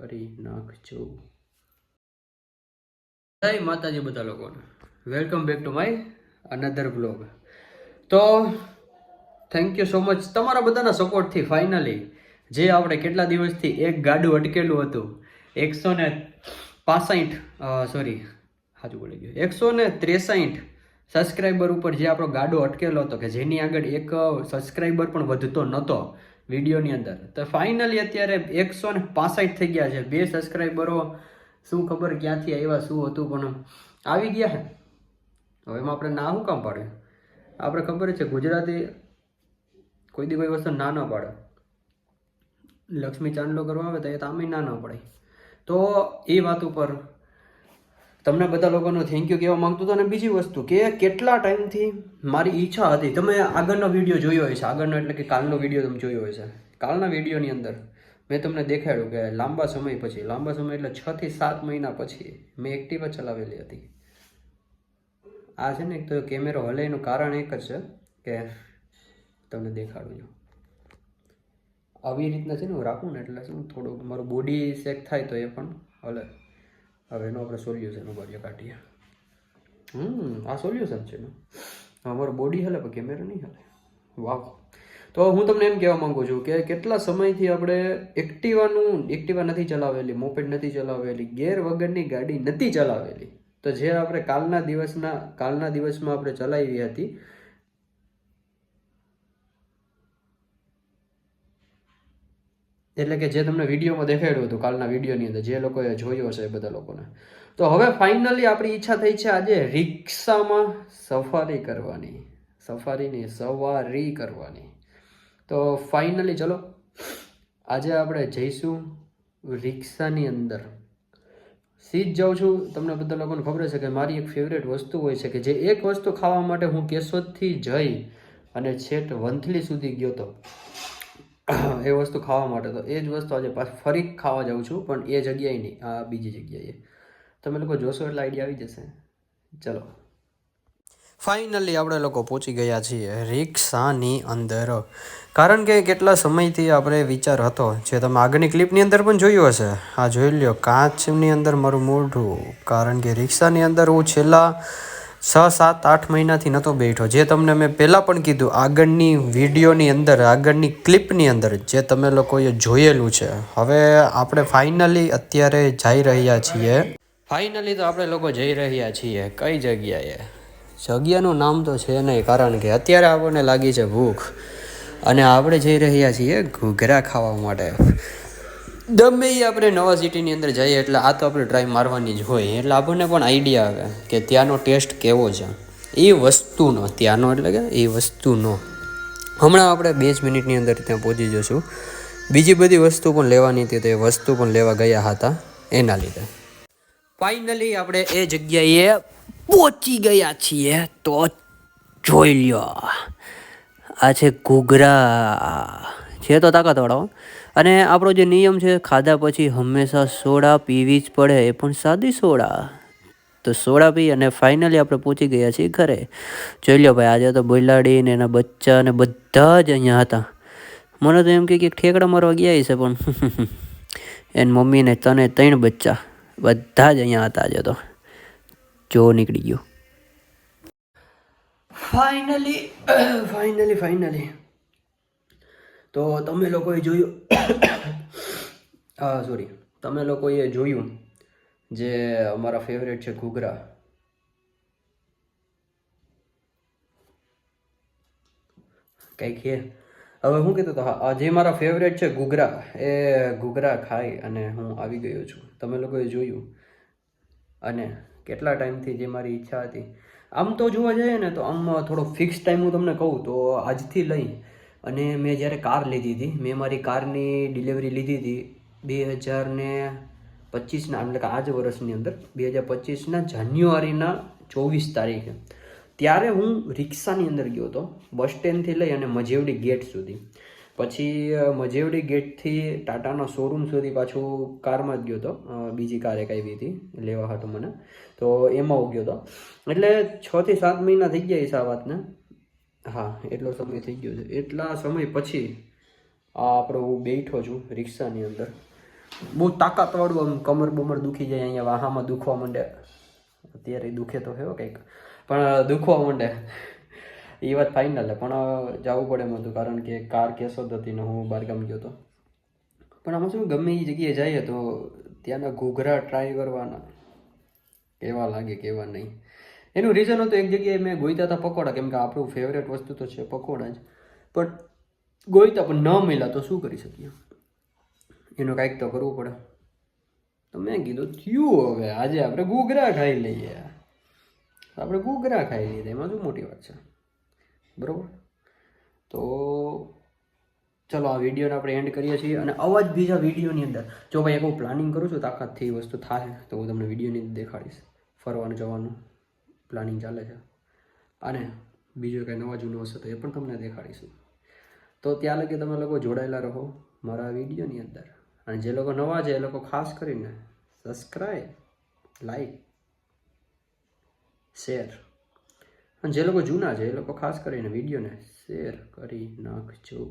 કરી નાખજો. જય માતાજી બધા લોકોને, welcome back to my another blog. તો થેન્ક યુ સો મચ તમારા બધાના સપોર્ટથી ફાઇનલી જે આપણે કેટલા દિવસથી એક ગાડું અટકેલું હતું 165 સોરી સાચું બોલી ગયું 163 સબસ્ક્રાઈબર ઉપર જે આપણો ગાડો અટકેલો હતો કે જેની આગળ એક સબસ્ક્રાઈબર પણ વધતો નહોતો વિડીયોની અંદર, તો ફાઇનલી અત્યારે 165 થઈ ગયા છે. 2 સબસ્ક્રાઈબરો શું ખબર ક્યાંથી આવ્યા શું હતું પણ આવી ગયા છે. હવે એમાં આપણે ના શું કામ પાડે? આપણે ખબર છે ગુજરાતી કોઈ દી કોઈ વસ્તુ ના ન પાડે. લક્ષ્મી ચાંદલો કરવા આવે તો એ તામી ના પડે. તો એ વાત ઉપર તમને બધા લોકોનો થેન્ક યુ કહેવા માંગતો હતો. અને બીજી વસ્તુ કે કેટલા ટાઈમથી મારી ઈચ્છા હતી, તમે આગળનો વિડીયો જોયો હોય છે, આગળનો એટલે કે કાલનો વિડીયો તમે જોયો હોય છે. કાલના વિડીયોની અંદર મેં તમને દેખાડ્યું કે લાંબા સમય એટલે 6 થી 7 મહિના પછી મેં એક્ટિવા ચલાવેલી હતી. આ છે ને એક તો કેમેરો હલે એનું કારણ એક જ છે કે તમને દેખાડું છું. આવી રીતના છે ને હું રાખું ને એટલે શું થોડુંક મારું બોડી શેક થાય તો એ પણ હલે. હવે એનું આપણે સોલ્યુશન ઉભારીએ કાઢીએ. આ સોલ્યુશન છે ને. અમારું બોડી હલે પણ કેમેરો નહીં હલે. વાહ. તો હું તમને એમ કહેવા માંગુ છું કે કેટલા સમયથી આપણે એક્ટિવા નથી ચલાવેલી, મોપેડ નથી ચલાવેલી, ગેર વગરની ગાડી નથી ચલાવેલી. તો જે આપણે કાલના દિવસમાં આપણે ચલાવી હતી, એટલે કે જે તમને વિડીયોમાં દેખાડ્યું હતું કાલના વિડીયોની અંદર, જે લોકોએ જોયો છે એ બધા લોકોને. તો હવે ફાઇનલી આપણી ઈચ્છા થઈ છે આજે રિક્ષામાં સવારી કરવાની. તો ફાઇનલી ચલો આજે આપણે જઈશું રિક્ષાની અંદર. સીધ જાઉં છું. તમને બધા લોકોને ખબર છે કે મારી એક ફેવરેટ વસ્તુ હોય છે કે જે એક વસ્તુ ખાવા માટે હું કેશોદથી જઈ અને છેટ વંથલી સુધી ગયો હતો એ વસ્તુ ખાવા માટે. તો એ જ વસ્તુ આજે ફરી ખાવા જાઉં છું, પણ એ જગ્યાએ નહીં, આ બીજી જગ્યાએ. તમે લોકો જોશો એટલે આઈડિયા આવી જશે. ચલો ફાઇનલી આપણે લોકો પહોંચી ગયા છીએ રિક્ષાની અંદર. કારણ કે કેટલા સમયથી આપણે વિચાર હતો, જે તમે આગળની ક્લિપની અંદર પણ જોયું હશે. આ જોઈ લ્યો કાચની અંદર મારું મોઢું. કારણ કે રિક્ષાની અંદર હું છેલ્લા 6, 7, 8 મહિનાથી નહોતો બેઠો. જે તમને મેં પહેલાં પણ કીધું આગળની વિડીયોની અંદર, આગળની ક્લિપની અંદર જે તમે લોકોએ જોયેલું છે. હવે આપણે ફાઇનલી અત્યારે જઈ રહ્યા છીએ. ફાઇનલી તો આપણે લોકો જઈ રહ્યા છીએ કઈ જગ્યાએ? જગ્યાનું નામ તો છે નહીં, કારણ કે અત્યારે આપણને લાગી છે ભૂખ અને આપણે જઈ રહ્યા છીએ ઘૂઘરા ખાવા માટે. ગમે એ આપણે નવા સિટીની અંદર જઈએ એટલે આ તો આપણે ટ્રાય મારવાની જ હોય, એટલે આપણને પણ આઈડિયા આવે કે ત્યાંનો ટેસ્ટ કેવો છે એ વસ્તુનો. ત્યાંનો એટલે કે એ વસ્તુનો. હમણાં આપણે 2 જ મિનિટની અંદર ત્યાં પહોંચી જશું. બીજી બધી વસ્તુ પણ લેવાની હતી, તો એ વસ્તુ પણ લેવા ગયા હતા એના લીધે. ફાઇનલી આપણે એ જગ્યાએ પહોંચી ગયા છીએ. તો જોઈ લ્યો, આ છે ઘૂઘરા. છે તો તાકાતવાળો. અને આપણો જે નિયમ છે, ખાધા પછી હંમેશા સોડા પીવી જ પડે, એ પણ સાદી સોડા. તો સોડા પી અને ફાઇનલી આપણે પહોંચી ગયા છીએ ઘરે. જોઈ લો ભાઈ, આજે તો બોલાડી ને એના બચ્ચા ને બધા જ અહીંયા હતા. મને તો એમ કે ઠેકડા મારવા ગયા છે, પણ એની મમ્મીને 3 બચ્ચા બધા જ અહીંયા હતા આજે તો. જો નીકળી ગયું. ફાઇનલી તો તમે લોકોએ જોયું તમે લોકોએ જોયું જે અમારા ફેવરેટ છે ઘૂઘરા. કંઈક છે. હવે હું કહેતો હતો, હા, જે મારા ફેવરેટ છે ઘૂઘરા, એ ઘૂઘરા ખાઈ અને હું આવી ગયો છું. તમે લોકોએ જોયું. અને કેટલા ટાઈમથી જે મારી ઈચ્છા હતી, આમ તો જોવા જઈએ ને તો આમ થોડો ફિક્સ ટાઈમ હું તમને કહું તો આજથી લઈ અને મેં જ્યારે કાર લીધી હતી, મેં મારી કારની ડિલિવરી લીધી હતી 2025ના, એટલે કે આ જ વર્ષની અંદર 2025ના જાન્યુઆરીના 24 તારીખે. ત્યારે હું રિક્ષાની અંદર ગયો હતો બસ સ્ટેન્ડથી લઈ અને મજેવડી ગેટ સુધી. પછી મજેવડી ગેટથી ટાટાના શોરૂમ સુધી પાછું કારમાં જ ગયો હતો. બીજી કાર એક આવી હતી લેવા હતું મને, તો એમાં હું ગયો હતો. એટલે 6 થી 7 મહિના થઈ ગયા છે આ વાતને. હા, એટલો સમય થઈ ગયો છે. એટલા સમય પછી આ આપણો હું બેઠો છું રિક્ષાની અંદર. બહુ તાકાતવાળું આમ કમર બમર દુખી જાય, અહીંયા વાહામાં દુખવા માંડે. અત્યારે દુખે તો હેવો કંઈક, પણ દુખવા માંડે એ વાત ફાઇનલ. પણ જવું પડે એમ હતું, કારણ કે કાર કેસો હતી ને હું બહારગામ ગયો હતો. પણ આમાં શું, ગમે એ જગ્યાએ જઈએ તો ત્યાંના ઘૂઘરા ટ્રાય કરવાના, કેવા લાગે કેવા નહીં. એનું રીઝન હતું, એક જગ્યાએ મેં ગોઈતા હતા પકોડા, કેમ કે આપણું ફેવરેટ વસ્તુ તો છે પકોડા જ, પણ ગોઈતા પણ ન મળ્યા તો શું કરી શકીએ, એનું કાંઈક તો કરવું પડે. તો મેં કીધું થયું હવે આજે આપણે ઘૂઘરા ખાઈ લઈએ. આપણે ઘૂઘરા ખાઈ લીધા, એમાં શું મોટી વાત છે, બરાબર? તો ચલો આ વિડીયોને આપણે એન્ડ કરીએ છીએ. અને આવા જ બીજા વિડીયોની અંદર જો ભાઈ હું પ્લાનિંગ કરું છું તાકાતથી એ વસ્તુ થાય તો હું તમને વિડીયોની અંદર દેખાડીશ. ફરવાનું જવાનું પ્લાનિંગ ચાલે છે, અને બીજું કંઈ નવા જૂનું હશે તો એ પણ તમને દેખાડીશું. તો ત્યાં લગી તમે લોકો જોડાયેલા રહો મારા વિડીયોની અંદર. અને જે લોકો નવા છે એ લોકો ખાસ કરીને સબસ્ક્રાઈબ, લાઈક, શેર, અને જે લોકો જૂના છે એ લોકો ખાસ કરીને વિડીયોને શેર કરી નાખજો.